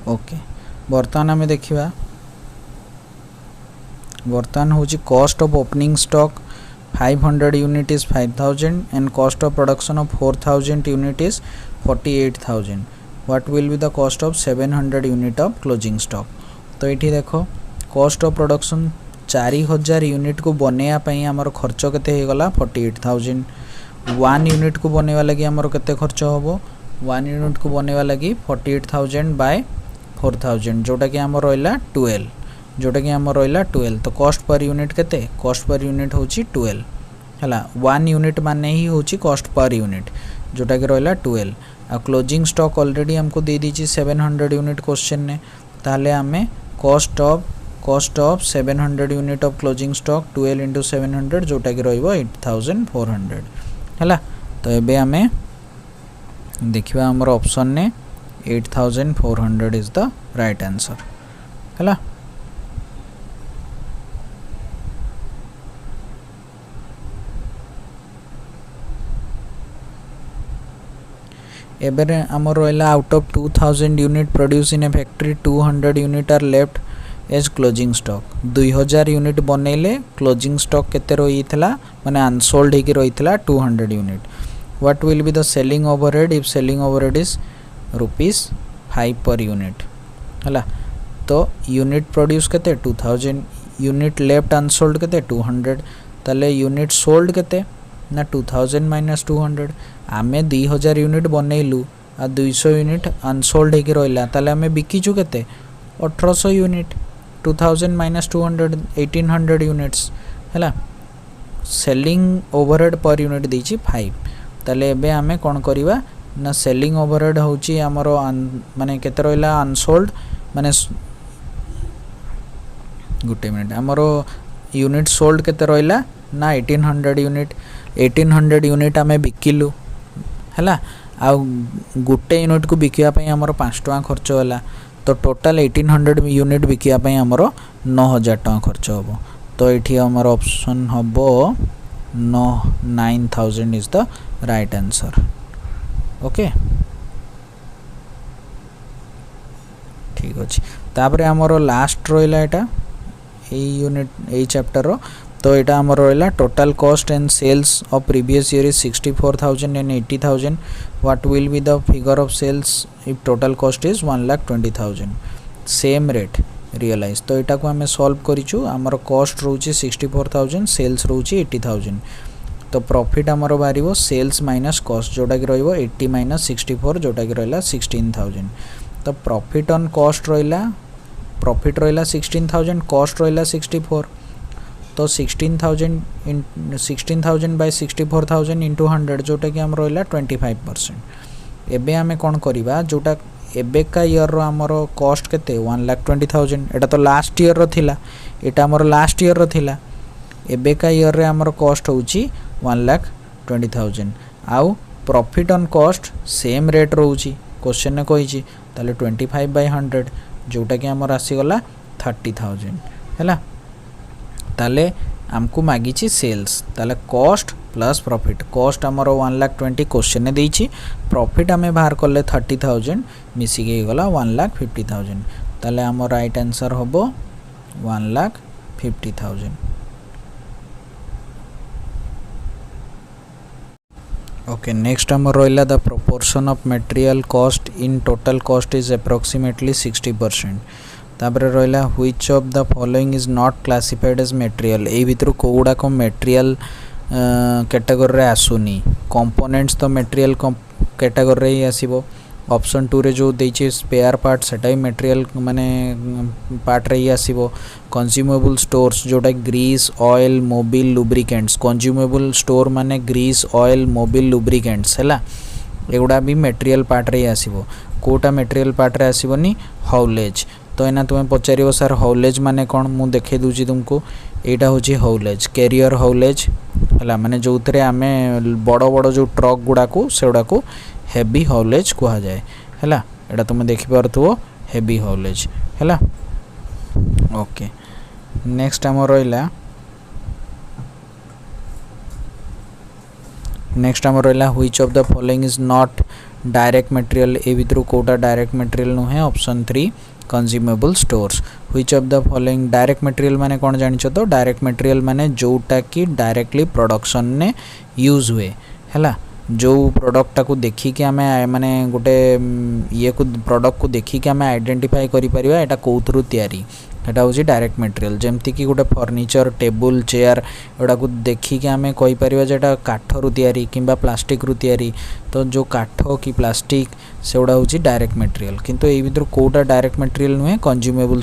Speaker 1: ओके बर्तमान हमें देखिबा बर्तमान होची cost of opening stock 500 unit is 5,000 and cost of production of 4,000 unit is 48,000। What will be the cost of 700 unit of closing stock. तो ये देखो कॉस्ट ऑफ प्रोडक्शन 4,000 यूनिट को बनैया पई हमर खर्च केते हे गला 48,000। 1 यूनिट को बनैवा लगी हमर केते खर्च होबो 1 यूनिट को बनैवा लगी 48,000 बाय 4,000 जोटा कि हमर रहला 12, जोटा कि हमर रहला 12। तो कॉस्ट पर यूनिट केते कॉस्ट पर यूनिट होची 12 हैला। 1 यूनिट माने ही होची कॉस्ट पर यूनिट जोटा कि रहला 12। आ क्लोजिंग स्टॉक ऑलरेडी हमको दे दीची 700 यूनिट क्वेश्चन ने, ताले हमें cost of 700 unit of closing stock 12 × 700 जोटा कि रहइबो 8,400 हैला। तो एबे हमें देखिबा हमर ऑप्शन ने 8,400 इज द राइट आंसर हैला। एबे हमर रहला out of 2,000 unit produce in a factory 200 unit are left as closing stock. 2,000 unit बनैले क्लोजिंग स्टॉक केते रहितला माने अनसोल्ड हेकि रहितला 200 unit. What will be the selling overhead if selling overhead is ₹5 per unit हैला। तो यूनिट प्रोड्यूस केते 2,000 unit left unsold केते 200, ताले यूनिट सोल्ड केते ना 2,000 - 200। आमे 2,000 यूनिट बनैलु आ 200 यूनिट अनसोल्ड हेकि रहिला, ताले आमे बिकिचु केते 1,800 यूनिट। 2,000 - 200 1,800 यूनिट्स हैला। सेलिंग ओवरहेड पर यूनिट देछि 5, ताले एबे आमे कोन करिवा ना सेलिंग ओवरहेड होची हमरो माने केते रहिला अनसोल्ड माने गुटे मिनिट हमरो यूनिट सोल्ड केते रहिला ना 1800 यूनिट 1800 यूनिट आमे बिकिलु हैला आ गुटे यूनिट को बिकिया पई हमर 5 टका खर्च होला तो टोटल 1800 यूनिट बिकिया पई हमर 9000 टका खर्च होबो तो एठी हमर ऑप्शन हबो 9000 is the right answer okay ठीक अछि तापरे हमर last रोइला Etah a unit A chapter रो तो एटा हमर रोइला total cost and sales of previous year is 64000 and 80000 what will be the figure of sales if total cost is 1,20,000 same rate realise तो एटा को हमें सॉल्व करिछु हमर कॉस्ट रहउची 64000 सेल्स रहउची 80000 तो प्रॉफिट हमर बारिवो सेल्स माइनस कॉस्ट जोटा कि रहइबो 80 माइनस 64 जोटा कि रहला 16000 तो प्रॉफिट ऑन कॉस्ट रहला प्रॉफिट रहला 16000 कॉस्ट रहला 64 तो 16000 बाय 64000 इंटू 100 जोटा कि हम रहला 25% एबे हमें कोन करिबा जोटा एबे का ईयर रो हमर कॉस्ट केते 1,20,000 एटा तो लास्ट ईयर रो थिला एटा हमर लास्ट ईयर रो थिला एबे का ईयर रे हमर कॉस्ट होउची 1,20,000 आउ profit on cost same rate रहउची क्वेश्चन ने कहिची ताले 25/100 जोटा कि हमर आसी गला 30,000 हैला ताले हमको मागिची सेल्स ताले कॉस्ट प्लस प्रॉफिट कॉस्ट हमर 1,20,000 क्वेश्चन ने देइची प्रॉफिट हमें बाहर करले 30,000 मिसी के गला 1,50,000 ताले हमर राइट आंसर होबो 1,50,000 okay next हमर रोइला the proportion of material cost in total cost is approximately 60% तापर रोइला which of the following is not classified as material ए भितर कोउडा को मटेरियल कैटेगरी रे आसुनी कंपोनेंट्स तो मटेरियल कैटेगरी रे ही आसीबो ऑप्शन 2 रे जो देछि स्पेयर पार्ट सेटाई मटेरियल माने पार्ट रे ही आसीबो कंज्यूमेबल स्टोर्स जोटा grease oil Mobil lubricants consumable store माने ग्रीस ऑयल मोबिल लुब्रिकेंट्स हैला एगुडा भी मटेरियल पार्ट रे ही आसीबो कोटा मटेरियल पार्ट रे आसीबोनी हाउलेज तो एना तुम पचारिबो सर हाउलेज माने कोन मु देखे दूची तुमको एटा होची हाउलेज कैरियर हाउलेज हला माने जोथरे आमे बड़ो बड़ो जो ट्रक गुडा को सेडा को हेवी हाउलेज कहा जाए हैला एटा तुम देखि परथो हेवी हाउलेज हैला ओके नेक्स्ट हम रोइला which of the following is not direct material ए भितर कोटा डायरेक्ट मटेरियल नो है option 3 consumable stores which of the following direct material माने कोन जानिछो तो डायरेक्ट मटेरियल माने जोटा की डायरेक्टली प्रोडक्शन ने यूज हुए हैला जो प्रोडक्ट को देखी कि आमे माने गोटे ये को प्रोडक्ट को देखी कि आमे आइडेंटिफाई करि परिबा एटा कोथरु तयारी एटा होची डायरेक्ट मटेरियल जेमति कि गोटे फर्नीचर टेबल चेयर एडा को देखी कि आमे कहि परिबा जेटा काठरु तयारी किंबा प्लास्टिक रु तयारी तो जो काठ कि प्लास्टिक सेउडा होची डायरेक्ट मटेरियल किंतु ए भितर कोटा डायरेक्ट मटेरियल नुहे कंज्यूमेबल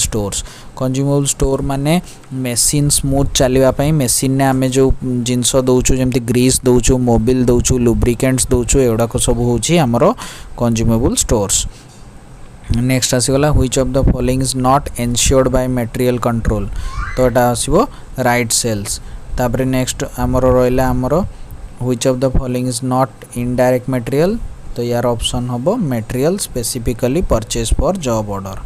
Speaker 1: स्टोर माने मशीन स्मूथ चलिबा पई मशीन ने आमे जो जिंस दउचु जेमति ग्रीस दउचु मोबिल दउचु लुब्रिकेंट्स दउचु एडा को सब होची हमरो कंज्यूमेबल स्टोर्स नेक्स्ट आसीगला which of the following is not ensured by material control तो एटा आसीबो राइट सेल्स तापर नेक्स्ट हमरो रोइला हमरो which of the following is not indirect material तो यार ऑप्शन होबो material specifically purchase for job order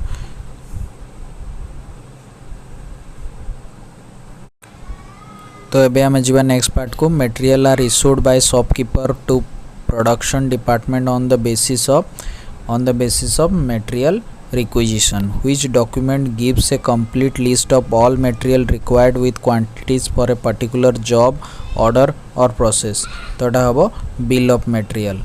Speaker 1: तो एबे हम जीवा नेक्स्ट पार्ट को material are issued by shopkeeper to production department on the basis of material requisition which document gives a complete list of all material required with quantities for a particular job order or process तो एटा हबो bill of material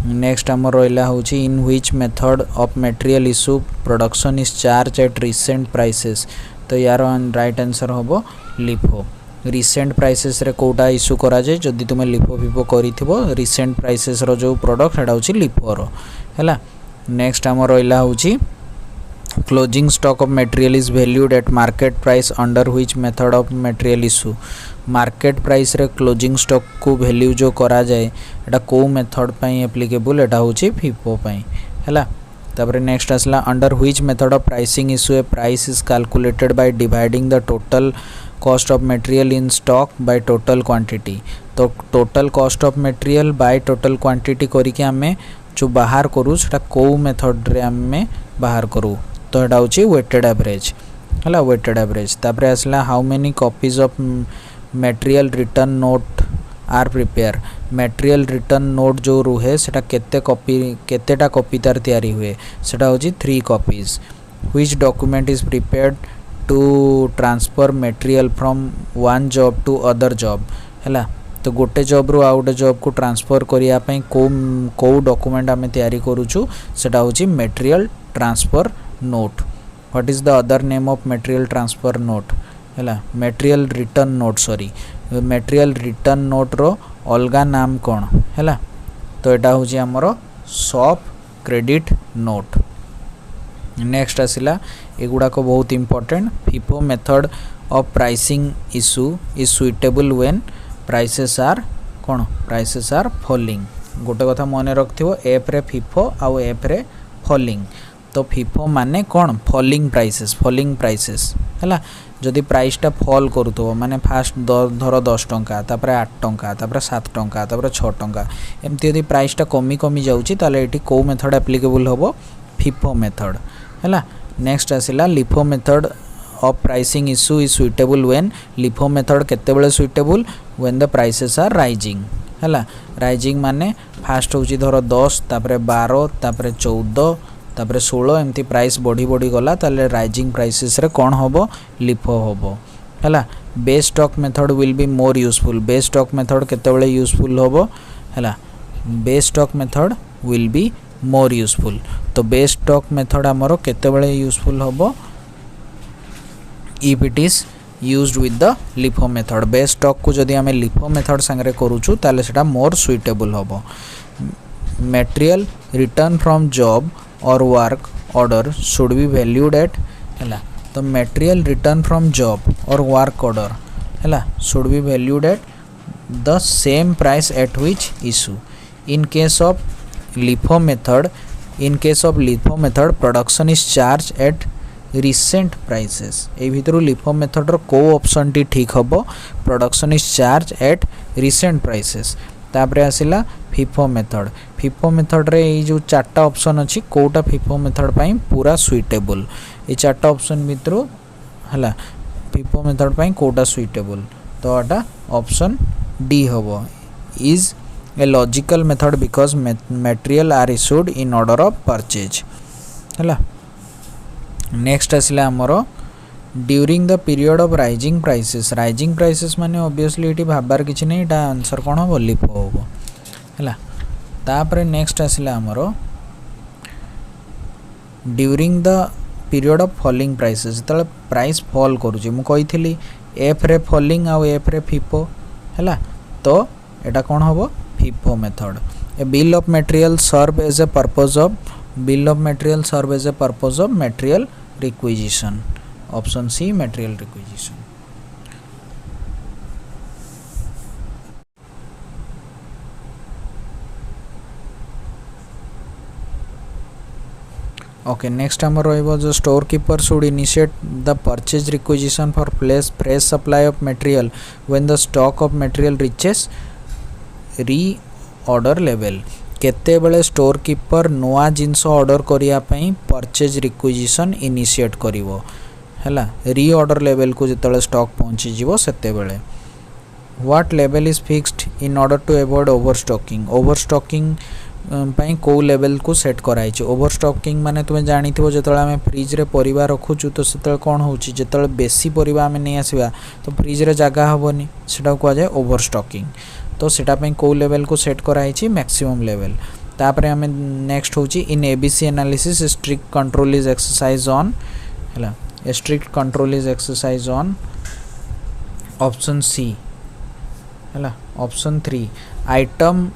Speaker 1: next हमर रोइला होची in which method of material issue production is charged at recent prices तो यार right answer हबो LIFO recent prices रे Kota issue करा जाय जदी तुमे लिफो फिफो करिथिबो रिसेंट प्राइसेस रो जो प्रोडक्ट हेडा होची लिफो रो हैला नेक्स्ट हमर रोइला होची closing stock of material is valued at market price under which method of material issue market price रे क्लोजिंग स्टॉक को वैल्यू जो करा जाय एटा को मेथड पई एप्लीकेबल एटा होची फिफो पई हैला तापर नेक्स्ट आसला under which method of pricing issue a price is calculated by dividing the total cost of material in stock by total quantity. तो total cost of material by total quantity करके आम जो बाहर करूँ सेटा को मेथड रे आम बाहर करूँ। तो यहाँ हूँ वेटेड एवरेज है, वेटेड एवरेज। तापर आसला how many copies of material return note are prepare. Material return note जो रुहे सेटा केते कॉपी केतेटा कॉपी तार तैयारी हुए सेटा होची 3 copies. Which document is prepared to transfer material from one job to other job है। तो गोटे जॉब रू आउ गोटे जॉब को ट्रांसफर करिया पई को डॉक्यूमेंट आमे तैयारी करूछु सेटा होची material transfer note. What is the other name of material transfer note है, material return note. Sorry material return note रो अलगा नाम कौन है। तो यहाँ हूँ आमर शॉप क्रेडिट नोट। नेक्स्ट आसला एगुड़ाक बहुत important. FIFO method of pricing issue is suitable when prices are कौन प्राइसेस आर फॉलिंग। गोटे कथा मन रखिथो एफ रे फिफो आउ एफ रे फॉलिंग। तो फिफो माने कौन फॉलिंग प्राइसेस है। जदि प्राइसटा फॉल करूथो माने फास्ट धर 10 टंका तापर 8 टंका तापर 7 टंका तापर 6 टंका एमती यदि प्राइसटा कमी कमी जाउची ताले एठी को मेथड एप्लीकेबल होबो फिफो मेथड है। नेक्स्ट आसिला LIFO method of pricing issue is suitable when. LIFO method केतेबेले suitable when the prices are rising है। राइजिंग माने फास्ट होची धर 10 तापर 12 तापर 14 तापर 16 एमती प्राइस बढ़ी बढ़ी गला ताले राइजिंग प्राइसेस रे कौन होबो लिफो होबो है। Base stock method will be more useful. Base stock method केतेबेले यूजफुल होबो है। Base stock method will be more useful. तो बेस स्टॉक मेथड आमरो केतेबेले यूजफुल होबो if it is used with the LIFO method. Base stock को जदि आमे लिफो मेथड संगे करूछु ताले सेटा मोर सुइटेबल होबो। Material return from job or work order should be valued at है। तो material return from job or work order है should be valued at the same price at which issue. In case of LIFO method production is charge at recent prices. ए भितर LIFO method रो को option टी ठीक होबो production is charge at recent prices. तापरे आसिला फिफो मेथड। फिफो मेथड रे ये जो 4टा ऑप्शन अच्छी कोटा फिफो मेथड पाई पूरा सुइटेबल। ये 4टा ऑप्शन भितर है फिफो मेथड पाई कोटा सुइटेबल। तो एटा ऑप्शन डी होबो is a logical method because material are issued in order of purchase है। नेक्स्ट आसिला हमरो during the period of rising prices माने ऑब्वियसली ये भाबार किसी नहीं एटा आंसर कौन हो लिफो होबो है। तापरे नेक्स्ट आसिला हमरो during the period of falling prices जतले प्राइस फॉल करूची मु कहिथिली एफ रे फॉलिंग आ एफ रे फिफो है। तो एटा कौन होबो FIFO method. A bill of material serve as a purpose of material requisition. Option C material requisition. Okay next आम रो store keeper should initiate the purchase requisition for fresh supply of material when the stock of material reaches reorder level. केते बेले store keeper नुआ जिनस order करिया पई purchase requisition initiate करिवो हैला री order level को जितले स्टॉक पहुंची जीवो सेते बेले। What level is fixed in order to avoid overstocking पाई को लेवल को सेट कराई। ओवरस्टॉकिंग माने तुम जानी थो जिते आम फ्रिज रे परिवा रखुचु तो से कौन हो जिते बेसी परिवा आम नहीं आसवा तो फ्रिज रे जगह हेनी से कहुए ओवरस्टॉकिंग। तो सेटापी को लेवल को सेट कराई मैक्सिमम लेवल। तापर आम नेक्स्ट हूँ in ABC analysis strict control is exercise on है strict control is exercise on option C है option 3 item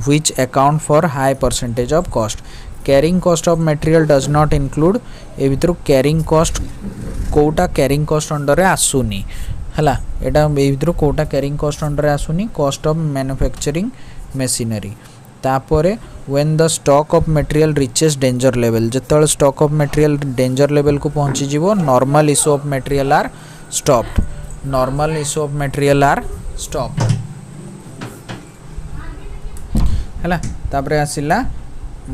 Speaker 1: which account for high percentage of cost. Carrying cost of material does not include ए भितर carrying cost Kota carrying cost under रे आसुनी हला एटा ए भितर Kota carrying cost under रे आसुनी cost of manufacturing machinery। तापरे when the stock of material reaches danger level जतल stock of material danger level को पहुंची जीवो normal issue of material are stopped normal issue of material are stopped हैला तापरे आसिला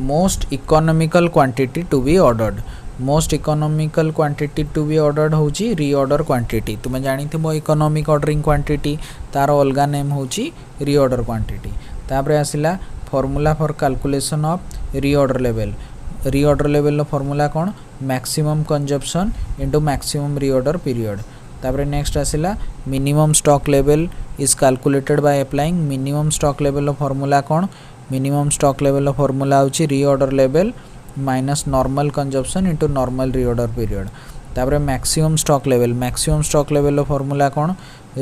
Speaker 1: most economical quantity to be ordered most economical quantity to be ordered होची reorder quantity तुम जानी थी इकोनॉमिक ऑर्डरिंग क्वांटिटी तार अलगा नेम होची रीऑर्डर क्वांटिटी तापरे आसिला formula for calculation of reorder level formula कौन maximum consumption into maximum reorder period तापरे नेक्स्ट आसिला minimum stock level is calculated by applying minimum stock level formula कौन minimum stock level formula होची reorder level minus normal consumption into normal reorder period तापरे maximum stock level formula कौन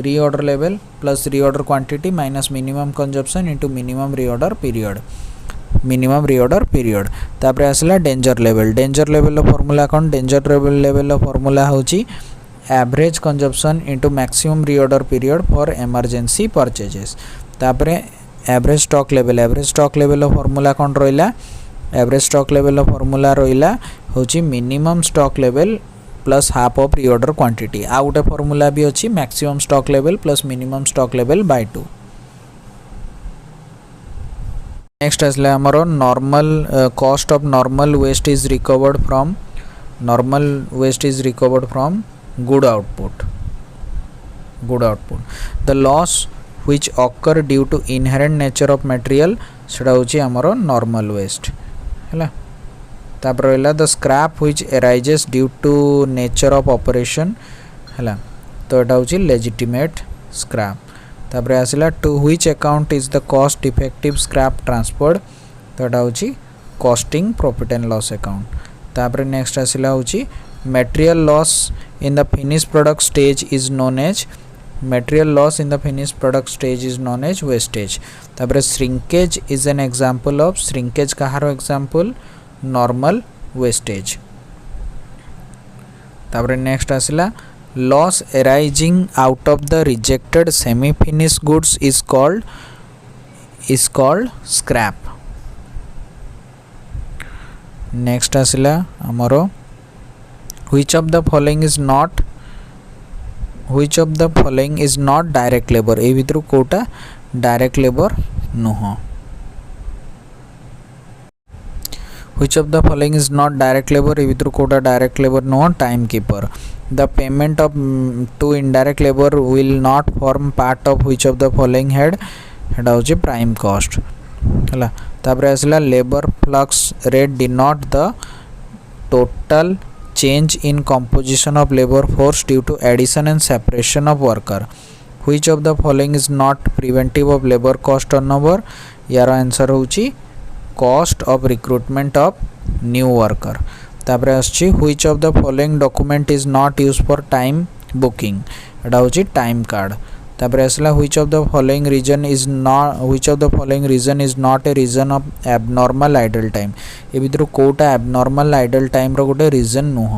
Speaker 1: reorder level plus reorder quantity minus minimum consumption into minimum reorder period तापरे आसला danger level formula कौन danger level formula होची average consumption into maximum reorder period for emergency purchases तापरे average stock level formula कौन रहिला average stock level formula रहिला होची minimum stock level plus half of reorder quantity आ गोटे formula भी अच्छी maximum stock level plus minimum stock level by 2 next आसला हमरो normal cost of normal waste is recovered from good output the loss which occur due to inherent nature of material सेटा होची हमरो normal waste हैला तापर रहला the scrap which arises due to nature of operation हैला तो एटा होची legitimate scrap तापर आसिला to which account is the cost effective scrap transferred तो एटा होची costing profit and loss account तापर नेक्स्ट आसिला होची material loss in the finished product stage is known as wastage तापर shrinkage is an example of shrinkage कहारो example normal wastage तापर next आसिला loss arising out of the rejected semi finish goods is called scrap next आसिला हमरो which of the following is not direct labour ए भितर कोटा direct labour नुह which of the following is not direct labour ए भितर कोटा direct labour नुह time keeper the payment of to indirect labour will not form part of which of the following head हेडा होची प्राइम कॉस्ट हला तापर आसला labour flux rate denote the total change in composition of labor force due to addition and separation of worker which of the following is not preventive of labor cost turnover यार answer होची cost of recruitment of new worker तापर आछि which of the following document is not used for time booking एटा होची time card तापर आसला which of the following reason is not a reason of abnormal idle time ए भितर Kota abnormal idle time रो गोटे reason नुह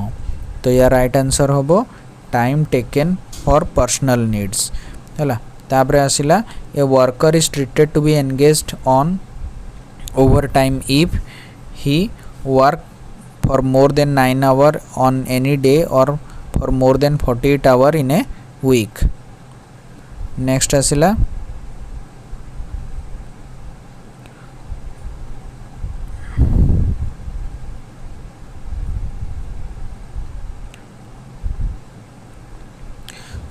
Speaker 1: तो यार राइट आंसर होबो time taken for personal needs हैला तापर आसिला a worker is treated to be engaged on over time if he work for more than 9 hour on any day or for more than 48 hour in a week next आसिला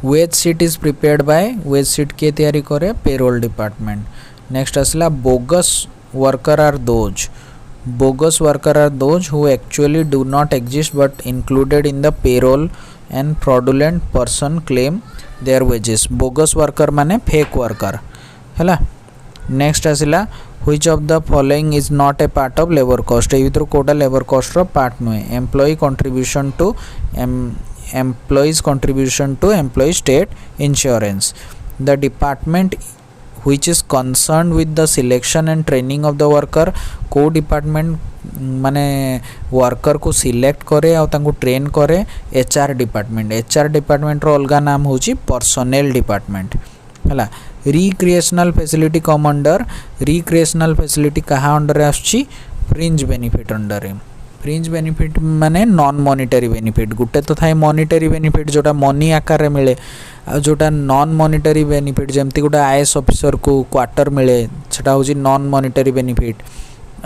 Speaker 1: wage sheet is prepared by wage sheet के तैयारी करे payroll department next आसला bogus worker are those who actually do not exist but included in the payroll and fraudulent person claim their wages bogus worker माने fake worker हैला next आसला which of the following is not a part of labour cost ए भितर कोटा labour cost रो part नुहे employ contribution to employee state insurance the department which is concerned with the selection and training of the worker को department माने worker को select करे और तांको ट्रेन करे एचआर डिपार्टमेंट रो अलगा नाम होची पर्सनल डिपार्टमेंट हला recreational facility come under recreational facility कहा अंडर आछी fringe benefit under fringe benefit माने नॉन मॉनिटरी बेनिफिट गोटे तो थाए मॉनिटरी बेनिफिट जोटा मनी आकार रे मिले आ जोटा नॉन मॉनिटरी बेनिफिट जेमती गोटे आईएएस ऑफिसर को क्वार्टर मिले सेटा होची नॉन मॉनिटरी बेनिफिट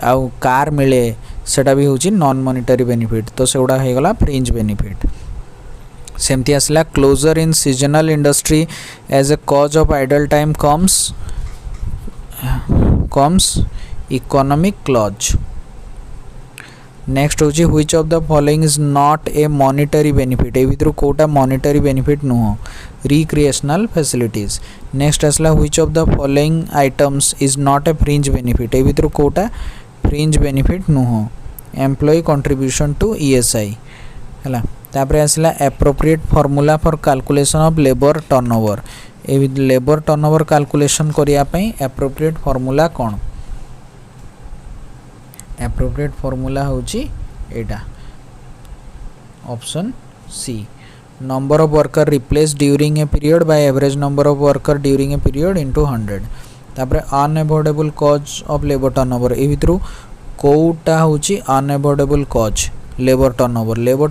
Speaker 1: आ कार मिले सेटा भी होची नॉन मॉनिटरी बेनिफिट तो सेगुडा हे गला फ्रिंज बेनिफिट सेमती आसला closure in seasonal industry as a cause of idle time comes economic clause next होची which of the following is not a monetary benefit ए भितर कोटा मॉनिटरी बेनिफिट नुह रिक्रिएशनल फैसिलिटीज नेक्स्ट आसला which of the following items is not a fringe benefit ए भितर कोटा fringe benefit नुह एम्प्लॉय कंट्रीब्यूशन टू ईएसआई हैला तापरे आसला appropriate formula for calculation of labour turnover ए लेबर टर्नओवर कैलकुलेशन करिया पई एप्रोप्रिएट फॉर्मूला कोन एप्रोप्रिएट फॉर्मूला होची एटा option C number of worker replace during a period by average number of worker during a period into 100 तापरे unavoidable cause of labour turnover ए भितरु कोटा होची अनएवॉइडेबल कॉज लेबर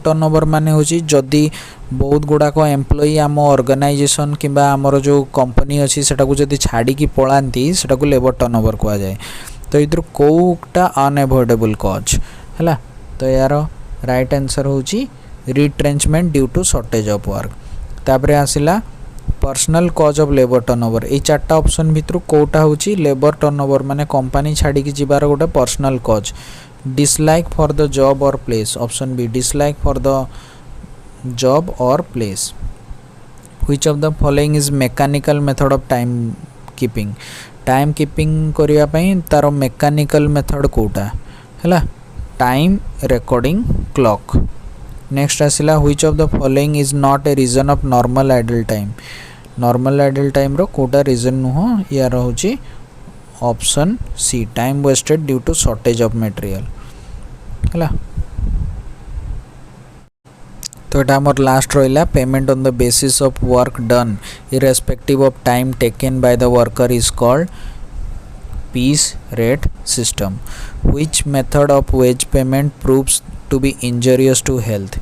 Speaker 1: टर्नओवर माने होची जदी बहुत गुडा को एम्प्लॉई आम ऑर्गेनाइजेशन किंबा आमर जो कंपनी अच्छी सेटा को जदी छाड़ी की पळांती सेटा को लेबर टर्नओवर कहा जाए तो इधर कोटा अनएवॉइडेबल कॉज हैला तो यार राइट आंसर होची retrenchment due to shortage of work तापरे आसिला personal cause of labour turnover ए चारटा ऑप्शन भितर कोटा होची लेबर टर्नओवर माने कंपनी छाड़ी की जिबार गोटे personal cause dislike for the job or place option B dislike for the job or place which of the following is mechanical method of time keeping करिया पई तार मैकेनिकल मेथड कोटा हैला टाइम रिकॉर्डिंग क्लॉक नेक्स्ट आसिला which of the following is not a reason of normal idle time रो कोटा reason नुह यार होची option C time wasted due to shortage of material हैला तो एटा हमर लास्ट रहिला payment on the basis of work done irrespective of time taken by the worker is called piece rate system which method of wage payment proves to be injurious to health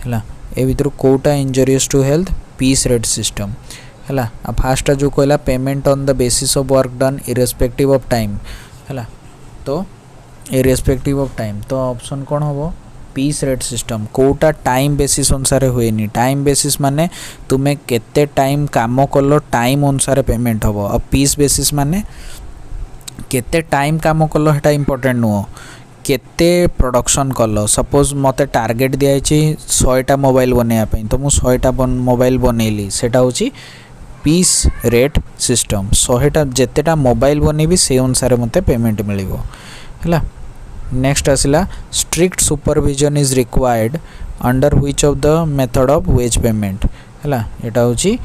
Speaker 1: हैला ए भितर कोटा injurious to health piece rate system हैला आ first जो कहला payment on the basis of work done irrespective of time हैला तो इरेस्पेक्टिव ऑफ टाइम तो ऑप्शन कौन होबो पीस रेट सिस्टम कोटा टाइम बेसिस अनुसार हुएनी टाइम बेसिस माने तुम्हें केते टाइम काम कलो टाइम अनुसार पेमेंट होबो और पीस बेसिस माने केते टाइम काम कलो हेटा इंपोर्टेंट नुह केते प्रोडक्शन कलो सपोज मते टार्गेट दिया 100टा मोबाइल बनेया पई तो मु 100टा मोबाइल बनेली सेटा होची पीस रेट सिस्टम 100टा जेतेटा मोबाइल बनेबी से अनुसार मते पेमेंट मिलिबो हैला नेक्स्ट आसिला strict supervision is required under which of the method of wage payment हैला एटा होची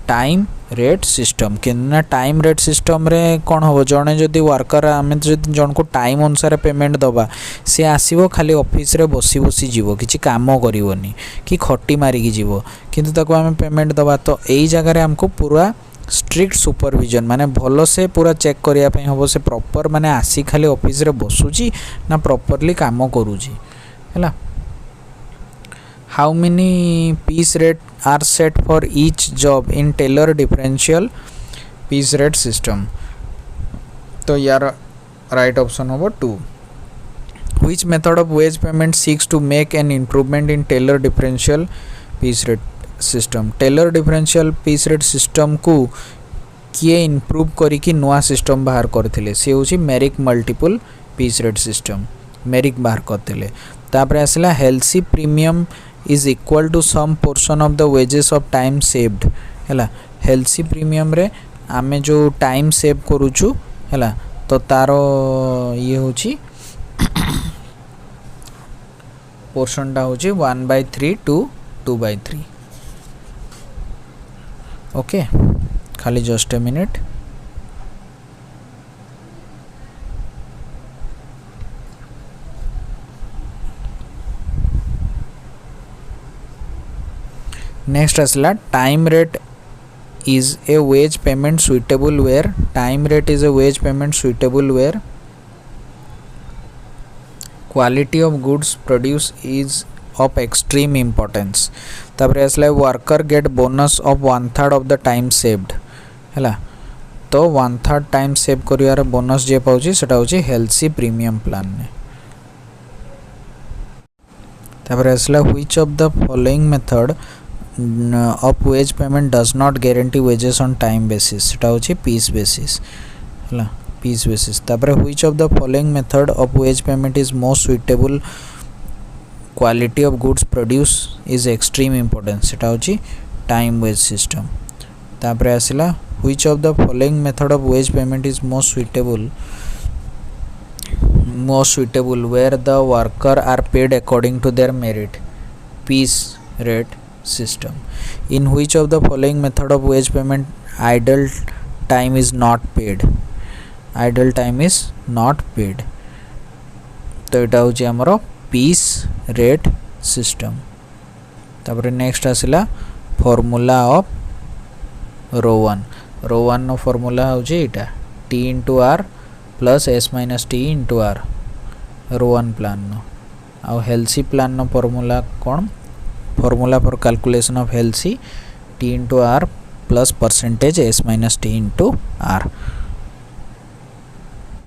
Speaker 1: टाइम रेट सिस्टम किना टाइम रेट सिस्टम रे कोन हो जणे जदी वर्कर आमे जदी जन को टाइम अनुसार पेमेंट दबा से आसीबो खाली ऑफिस रे बसी बसी जीवो किछि काम करिवोनी कि खट्टी मारी की जीवो किंतु ताको आमे पेमेंट दबा तो एई जगह रे हमको पूरा स्ट्रिक्ट सुपरविजन माने भलो से पूरा चेक करिया पई होबो से प्रॉपर माने आसी खाली ऑफिस रे बसुची ना प्रॉपर्ली काम करूची हैला how many piece rate are set for each job in Taylor differential piece rate system तो यार राइट ऑप्शन होबो 2 which method of wage payment seeks to make an improvement in Taylor differential piece rate system Taylor differential piece rate system को किए improve करी कि नुआ system बाहर करथिले से होची Merrick multiple piece rate system Merrick बाहर करथिले तापरे आसला Halsey premium is equal to some portion of the wages of time saved हैला हेल्सी प्रीमियम रे आमे जो टाइम सेव करूछु हैला तो तारो ये होची पोर्शन टा होची 1/3 टू 2/3 ओके खाली जस्ट ए मिनट नेक्स्ट आसला time rate is a wage payment suitable where quality of goods produce is of extreme importance तापर आसला worker gate bonus of 1/3 of the time saved है तो 1/3 time save कर bonus जे पाउची सेटा होची healthy premium plan ने तापर आसला which of the following method of wage payment does not guarantee wages on time basis सेटा होची पीस बेसिस है पीस बेसिस तापर which of the following method of wage payment is most suitable quality of goods produce is extreme importance सेटा होची time veg system तापर आसला which of the following method of wage payment is most suitable where the worker are paid according to their merit piece rate system in which of the following method of wage payment idle time is not paid तो यहाँ हूँ आमर piece rate system तापर next आसला formula of Rowan formula हूँ यहाँ T into R plus S minus T into R Rowan plan आउ Halsey plan formula कौन formula for calculation of Halsey T into R plus percentage S minus T into are